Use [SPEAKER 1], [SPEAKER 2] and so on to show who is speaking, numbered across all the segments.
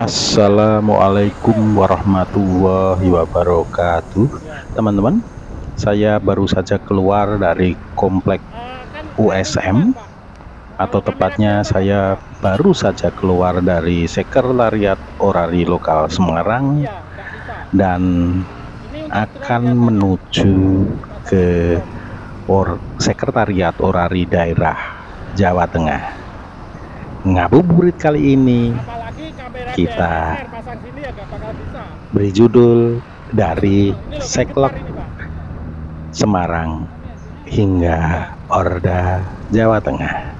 [SPEAKER 1] Assalamualaikum warahmatullahi wabarakatuh. Teman-teman, saya baru saja keluar dari komplek USM, atau tepatnya saya baru saja keluar dari Sekretariat Orari Lokal Semarang dan akan menuju ke Sekretariat Orari Daerah Jawa Tengah. Ngabuburit kali ini kita beri judul dari Seklek Semarang hingga Orda Jawa Tengah.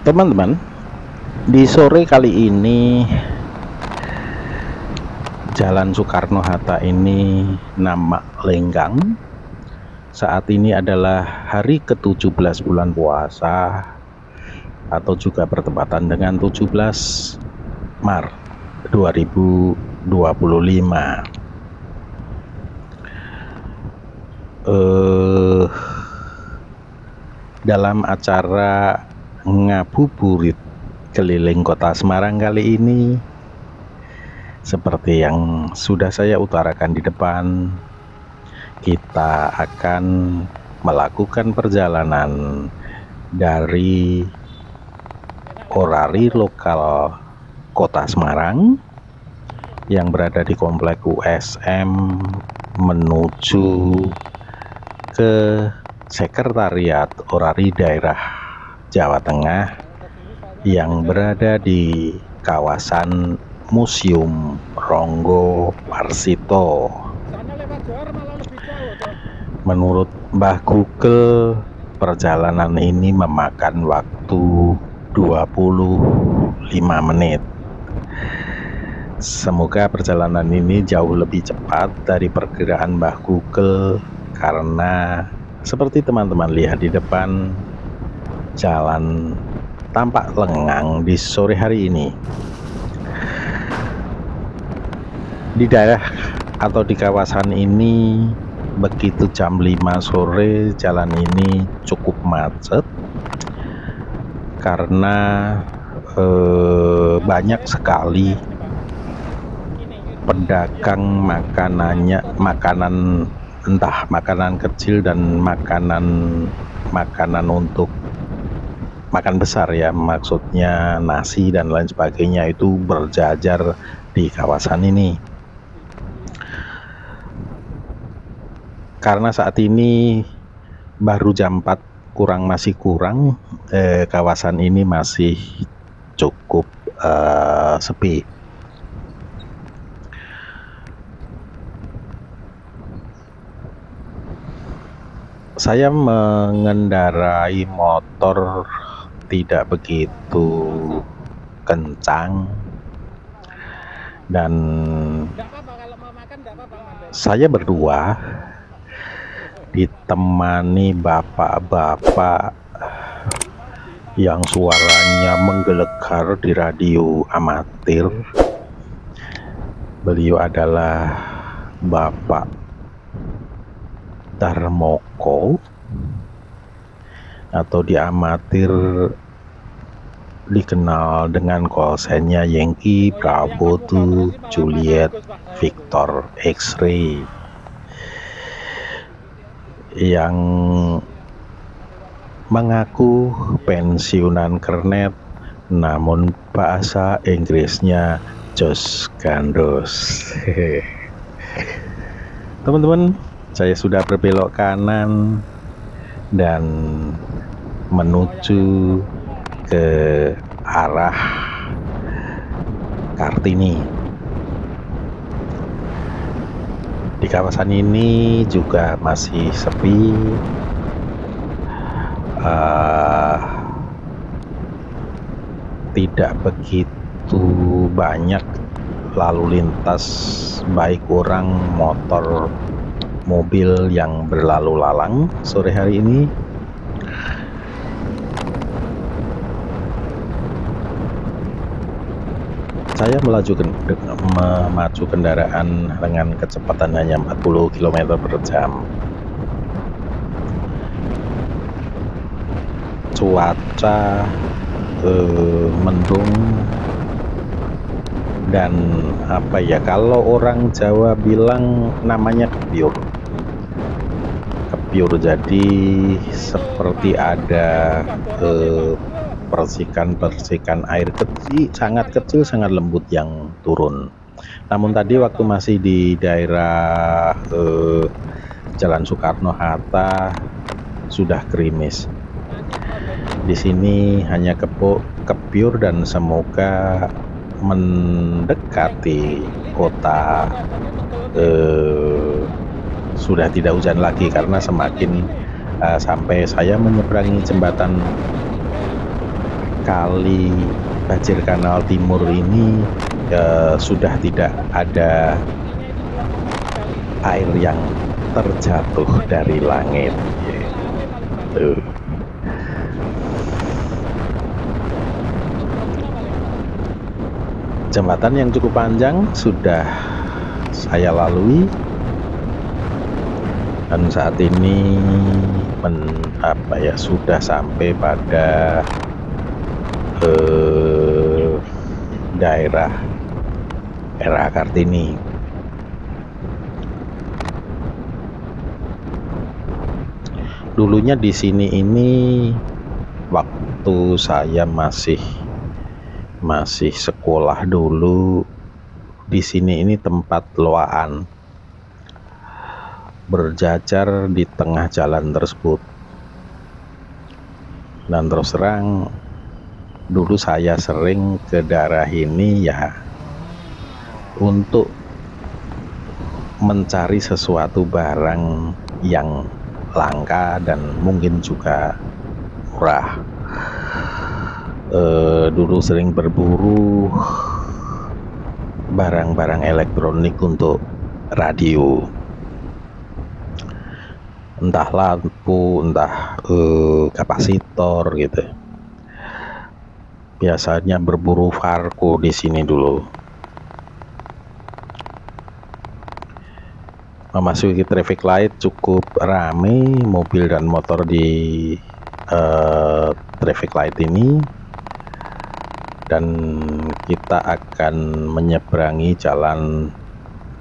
[SPEAKER 1] Teman-teman, di sore kali ini Jalan Soekarno-Hatta ini nampak lenggang. Saat ini adalah hari ke-17 bulan puasa, atau juga bertepatan dengan 17 Maret 2025. Dalam acara ngabuburit keliling kota Semarang kali ini, seperti yang sudah saya utarakan di depan, kita akan melakukan perjalanan dari Orari Lokal Kota Semarang yang berada di komplek USM menuju ke Sekretariat Orari Daerah Jawa Tengah yang berada di kawasan Museum Ronggo Warsito. Menurut Mbah Google, perjalanan ini memakan waktu 25 menit. Semoga perjalanan ini jauh lebih cepat dari perkiraan Mbah Google, karena seperti teman-teman lihat di depan, jalan tampak lengang di sore hari ini. Di daerah atau di kawasan ini, begitu jam 5 sore, jalan ini cukup macet karena banyak sekali pedagang makanan, entah makanan kecil dan makanan untuk makan besar ya, maksudnya nasi dan lain sebagainya, itu berjajar di kawasan ini. Karena saat ini baru jam 4 masih kurang, kawasan ini masih cukup sepi. Saya mengendarai motor tidak begitu kencang dan saya berdua ditemani bapak-bapak yang suaranya menggelegar di radio amatir. Beliau adalah Bapak Darmoko, atau di amatir dikenal dengan callsign-nya Yankee Bravo 2 Juliet Victor X-ray, yang mengaku pensiunan kernet namun bahasa Inggrisnya jos gandos. Teman-teman, saya sudah berbelok kanan dan menuju ke arah Kartini. Di kawasan ini juga masih sepi, tidak begitu banyak lalu lintas baik orang, motor, mobil yang berlalu lalang sore hari ini. Saya memacu kendaraan dengan kecepatan hanya 40 km per jam. Cuaca mendung dan apa ya, kalau orang Jawa bilang namanya kebyur. Jadi seperti ada percikan air kecil, sangat kecil, sangat lembut yang turun. Namun tadi waktu masih di daerah Jalan Soekarno-Hatta sudah gerimis. Di sini hanya kebyur dan semoga mendekati kota sudah tidak hujan lagi, karena semakin sampai saya menyeberangi jembatan Kali Banjir Kanal Timur ini sudah tidak ada air yang terjatuh dari langit gitu. Jembatan yang cukup panjang sudah saya lalui dan saat ini sudah sampai pada daerah RA Kartini. Dulunya di sini ini waktu saya masih sekolah dulu, di sini ini tempat loaan, berjajar di tengah jalan tersebut. Dan terus terang dulu saya sering ke daerah ini ya untuk mencari sesuatu barang yang langka dan mungkin juga murah. Dulu sering berburu barang-barang elektronik untuk radio, entah lampu, entah kapasitor gitu. Biasanya berburu Farco di sini dulu. Memasuki traffic light cukup ramai mobil dan motor di traffic light ini, dan kita akan menyeberangi jalan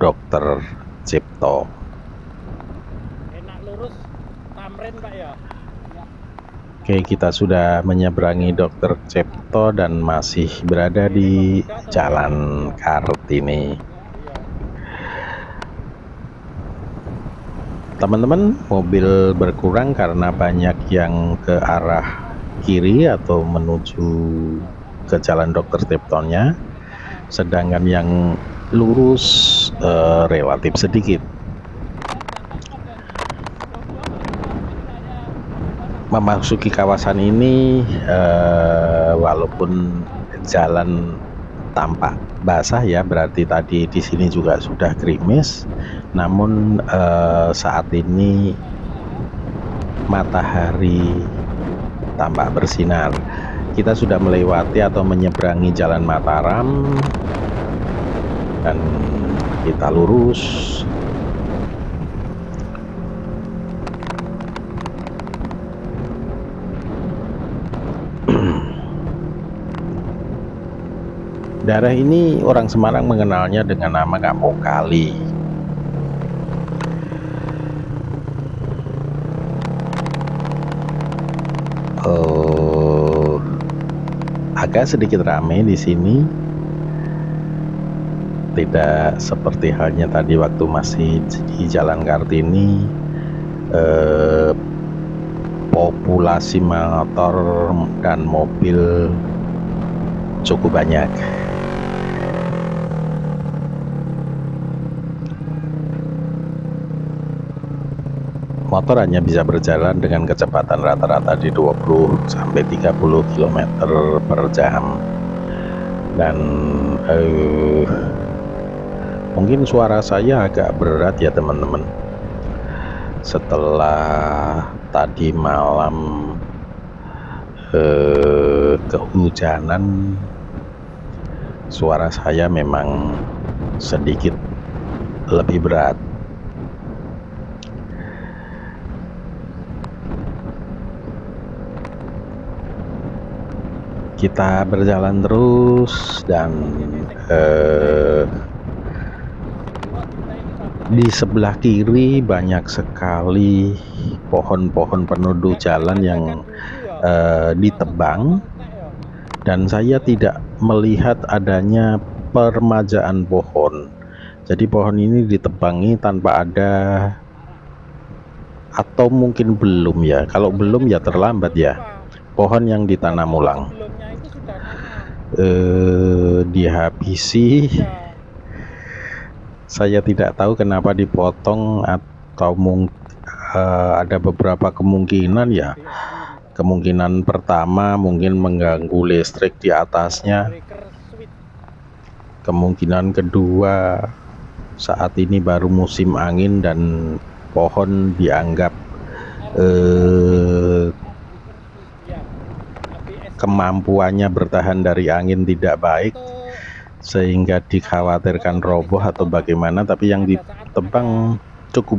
[SPEAKER 1] Dr. Cipto.
[SPEAKER 2] Enak lurus Tamrin Pak ya.
[SPEAKER 1] Oke, kita sudah menyeberangi Dr. Cipto dan masih berada di Jalan Kartini. Teman-teman, mobil berkurang karena banyak yang ke arah kiri atau menuju ke Jalan Dr. Ciptonya, sedangkan yang lurus relatif sedikit. Memasuki kawasan ini walaupun jalan tampak basah ya, berarti tadi di sini juga sudah gerimis, namun saat ini matahari tampak bersinar. Kita sudah melewati atau menyeberangi Jalan Mataram dan kita lurus. Daerah ini orang Semarang mengenalnya dengan nama Kampung Kali. Agak sedikit ramai di sini. Tidak seperti halnya tadi waktu masih di Jalan Kartini. Populasi motor dan mobil cukup banyak. Motor hanya bisa berjalan dengan kecepatan rata-rata di 20 sampai 30 km per jam. Dan Mungkin suara saya agak berat ya teman-teman. Setelah tadi malam kehujanan, suara saya memang sedikit lebih berat. Kita berjalan terus dan di sebelah kiri banyak sekali pohon-pohon penutup jalan yang ditebang, dan saya tidak melihat adanya permajaan pohon. Jadi pohon ini ditebangi tanpa ada, atau mungkin belum ya. Kalau belum ya terlambat ya. Pohon yang ditanam ulang dihabisi. Saya tidak tahu kenapa dipotong, atau ada beberapa kemungkinan ya. Kemungkinan pertama mungkin mengganggu listrik di atasnya. Kemungkinan kedua, saat ini baru musim angin dan pohon dianggap kemampuannya bertahan dari angin tidak baik, sehingga dikhawatirkan roboh atau bagaimana. Tapi yang ditebang cukup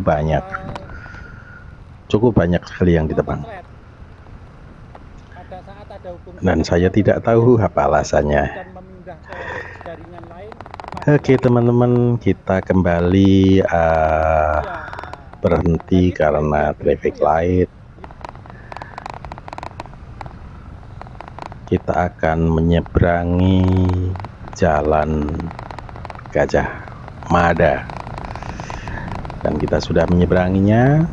[SPEAKER 1] banyak sekali yang ditebang, dan saya tidak tahu apa alasannya. Oke teman-teman, kita kembali berhenti karena traffic light. Kita akan menyeberangi Jalan Gajah Mada, dan kita sudah menyeberanginya.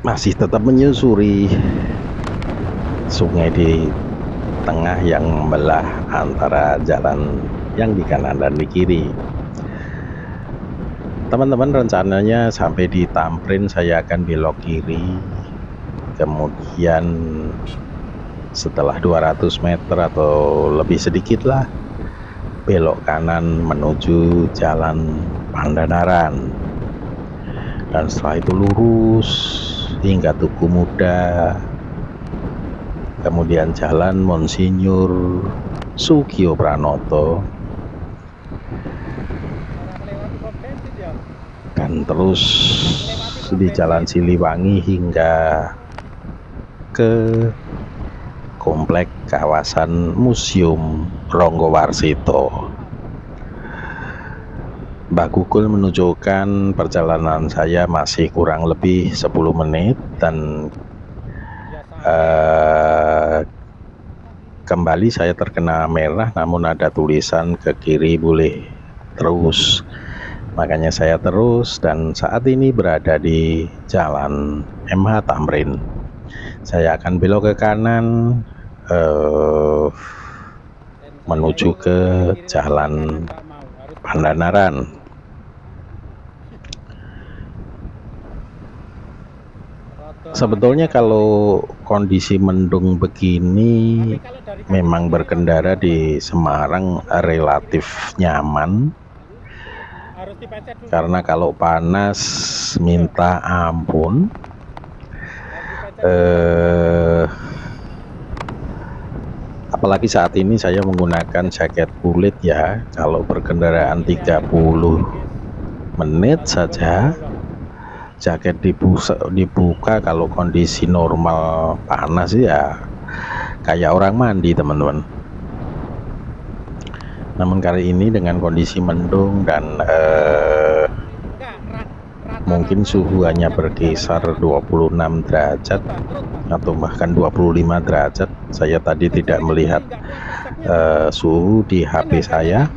[SPEAKER 1] Masih tetap menyusuri sungai di tengah yang membelah antara jalan yang di kanan dan di kiri. Teman-teman, rencananya sampai di Tamrin saya akan belok kiri, kemudian setelah 200 meter atau lebih sedikit lah belok kanan menuju Jalan Pandanaran, dan setelah itu lurus hingga Tugu Muda, kemudian Jalan Monsinyur Sugio Pranoto, dan terus di Jalan Siliwangi hingga ke komplek kawasan Museum Ronggowarsito. Mbah Google menunjukkan perjalanan saya masih kurang lebih 10 menit, dan kembali saya terkena merah, namun ada tulisan ke kiri boleh terus. Makanya saya terus, dan saat ini berada di Jalan MH Tamrin. Saya akan belok ke kanan menuju ke Jalan Pandanaran. Sebetulnya kalau kondisi mendung begini, memang berkendara di Semarang relatif nyaman. Karena kalau panas minta ampun. Apalagi saat ini saya menggunakan jaket kulit ya. Kalau berkendaraan 30 menit saja jaket dibuka, kalau kondisi normal panas ya kayak orang mandi teman-teman. Namun kali ini dengan kondisi mendung dan mungkin suhu hanya berkisar 26 derajat atau bahkan 25 derajat. Saya tadi tidak melihat suhu di HP saya.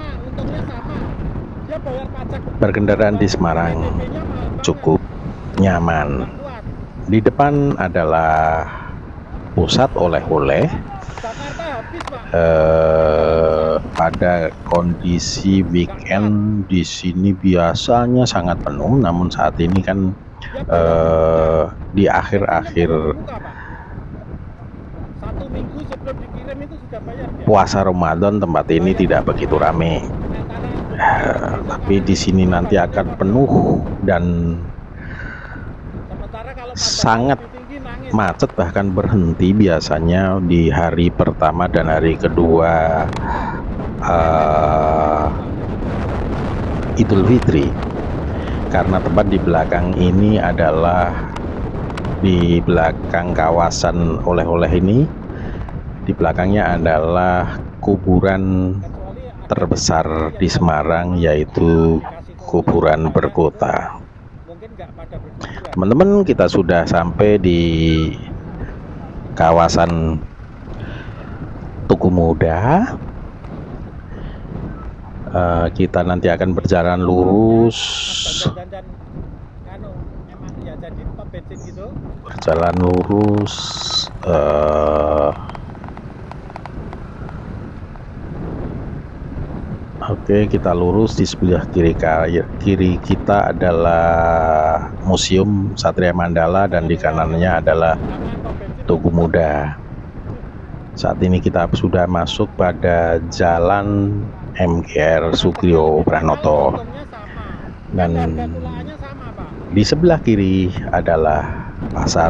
[SPEAKER 1] Berkendaraan di Semarang cukup nyaman. Di depan adalah pusat oleh-oleh. Pada kondisi weekend di sini biasanya sangat penuh, namun saat ini kan di akhir-akhir
[SPEAKER 2] Muslim itu sudah bayar ya?
[SPEAKER 1] puasa Ramadan tempat ini tidak begitu rame. Tapi di sini nanti akan penuh dan
[SPEAKER 2] Sementara kalau
[SPEAKER 1] sangat
[SPEAKER 2] lebih tinggi nangis.
[SPEAKER 1] macet, bahkan berhenti biasanya di hari pertama dan hari kedua Idul Fitri, karena tepat di belakang ini adalah di belakang kawasan oleh-oleh ini, di belakangnya adalah kuburan terbesar di Semarang, yaitu kuburan berkota.
[SPEAKER 2] Mungkin nggak pada berkuburan.
[SPEAKER 1] Teman-teman, kita sudah sampai di kawasan Tugu Muda. Kita nanti akan berjalan lurus,
[SPEAKER 2] Dan anu emang ya jadi pom bensin gitu.
[SPEAKER 1] berjalan lurus. Oke, kita lurus. Di sebelah kiri kita adalah Museum Satria Mandala dan di kanannya adalah Tugu Muda. Saat ini kita sudah masuk pada Jalan MGR Sugrio Pranoto, dan
[SPEAKER 2] Harga sama, Pak.
[SPEAKER 1] di sebelah kiri adalah Pasar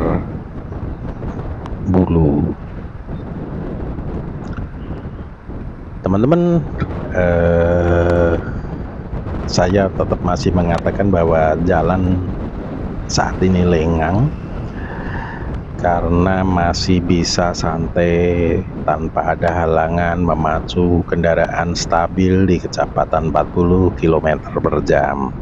[SPEAKER 1] Bulu. Teman-teman, saya tetap masih mengatakan bahwa jalan saat ini lengang karena masih bisa santai tanpa ada halangan, memacu kendaraan stabil di kecepatan 40 km per jam.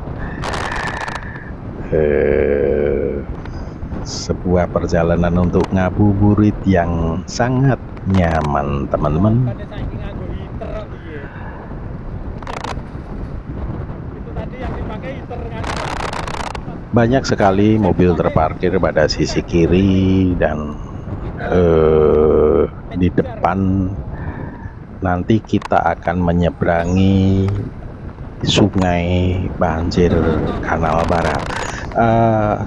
[SPEAKER 1] Sebuah perjalanan untuk ngabuburit yang sangat nyaman, teman-teman.
[SPEAKER 2] Bukannya saking nganggo heater kok piye. Itu tadi yang dipakai heater kan.
[SPEAKER 1] Banyak sekali mobil terparkir pada sisi kiri dan di depan. Nanti kita akan menyeberangi Sungai Banjir Kanal Barat.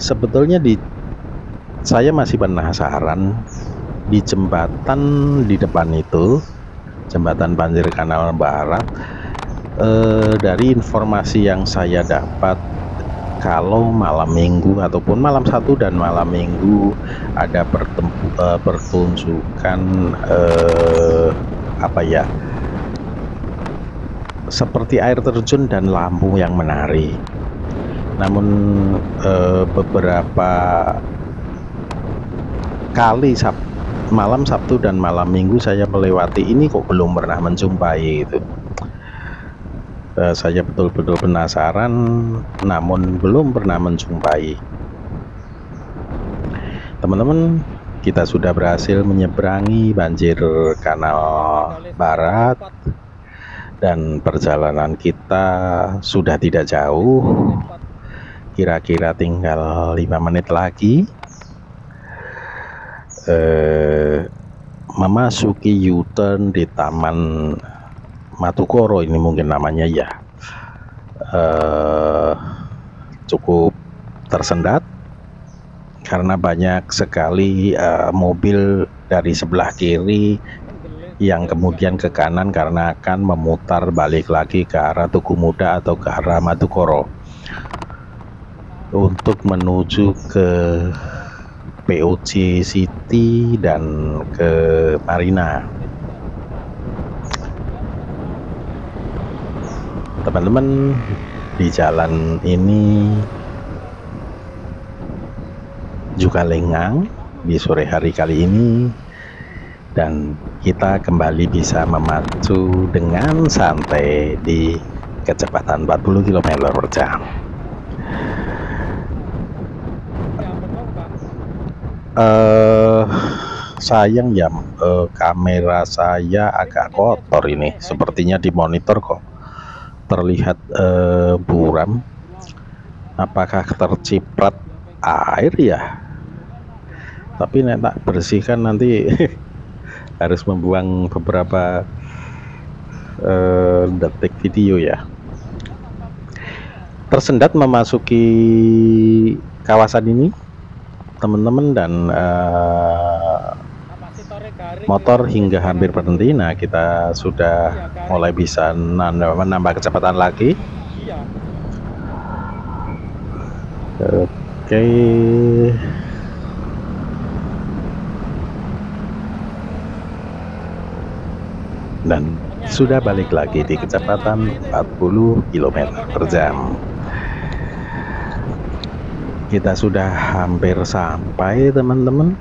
[SPEAKER 1] Sebetulnya saya masih penasaran di jembatan di depan itu, jembatan Banjir Kanal Barat. Dari informasi yang saya dapat, kalau malam minggu ataupun malam Sabtu dan malam minggu ada pertunjukan seperti air terjun dan lampu yang menari. Namun beberapa kali malam Sabtu dan malam Minggu saya melewati ini kok belum pernah menjumpai itu. Saya betul-betul penasaran, namun belum pernah menjumpai. Teman-teman, kita sudah berhasil menyeberangi Banjir Kanal Barat dan perjalanan kita sudah tidak jauh, kira-kira tinggal 5 menit lagi memasuki U-turn di Taman Matukoro, ini mungkin namanya ya. Cukup tersendat karena banyak sekali mobil dari sebelah kiri yang kemudian ke kanan karena akan memutar balik lagi ke arah Tugu Muda atau ke arah Matukoro untuk menuju ke POC City dan ke Marina. Teman-teman, di jalan ini juga lengang di sore hari kali ini, dan kita kembali bisa memacu dengan santai di kecepatan 40 km per jam. Sayang ya, kamera saya agak kotor ini, sepertinya di monitor kok terlihat buram. Apakah terciprat air ya? Tapi nek tak bersihkan nanti harus membuang beberapa detik video ya. Tersendat memasuki kawasan ini, teman-teman, dan motor hingga hampir berhenti. Nah, kita sudah mulai bisa menambah kecepatan lagi.
[SPEAKER 2] Iya.
[SPEAKER 1] Oke. Dan sudah balik lagi di kecepatan 40 km per jam. Kita sudah hampir sampai, teman-teman.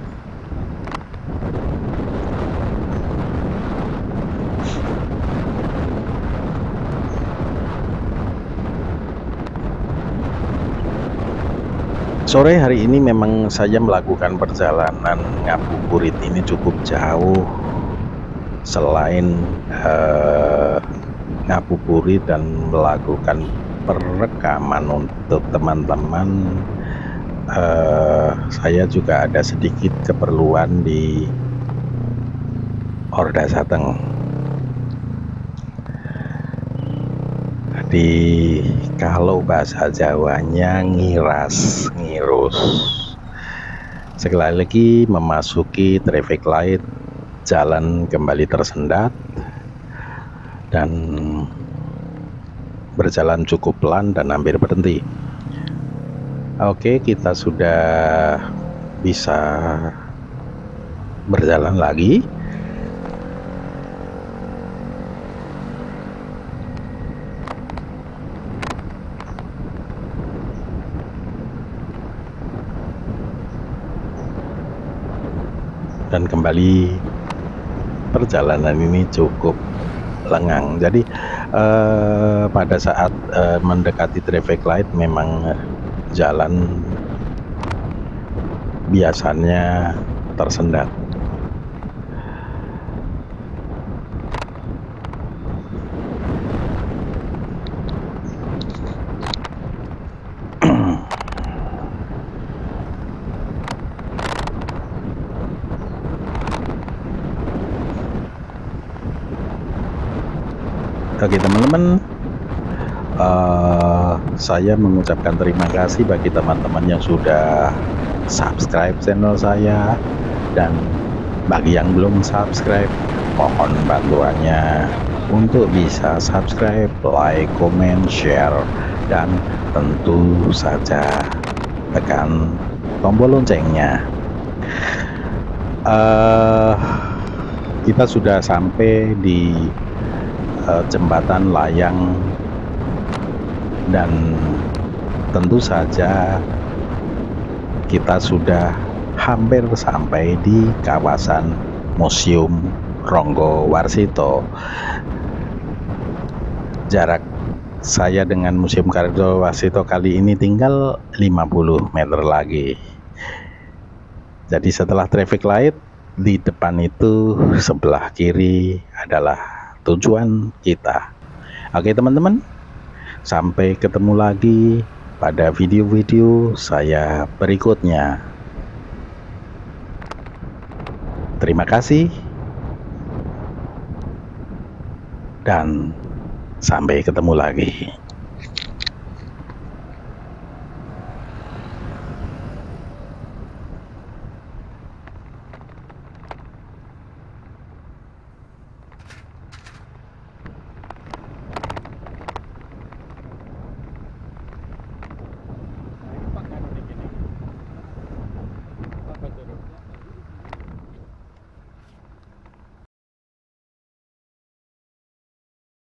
[SPEAKER 1] Sore hari ini memang saya melakukan perjalanan ngabuburit ini cukup jauh. Selain ngabuburit dan melakukan perekaman untuk teman-teman, saya juga ada sedikit keperluan di Orda Sateng. Kalau bahasa Jawanya ngirus. Sekali lagi memasuki traffic light, jalan kembali tersendat dan berjalan cukup pelan dan hampir berhenti. Oke, kita sudah bisa berjalan lagi. Dan kembali perjalanan ini cukup lengang. Jadi pada saat mendekati traffic light memang jalan biasanya tersendat. Oke teman-teman, saya mengucapkan terima kasih bagi teman-teman yang sudah subscribe channel saya, dan bagi yang belum subscribe mohon bantuannya untuk bisa subscribe, like, comment, share, dan tentu saja tekan tombol loncengnya. Kita sudah sampai di jembatan layang, dan tentu saja kita sudah hampir sampai di kawasan Museum Ronggo Warsito. Jarak saya dengan Museum Ronggo Warsito kali ini tinggal 50 meter lagi. Jadi setelah traffic light di depan itu, sebelah kiri adalah tujuan kita. Oke teman-teman, sampai ketemu lagi pada video-video saya berikutnya. Terima kasih dan sampai ketemu lagi.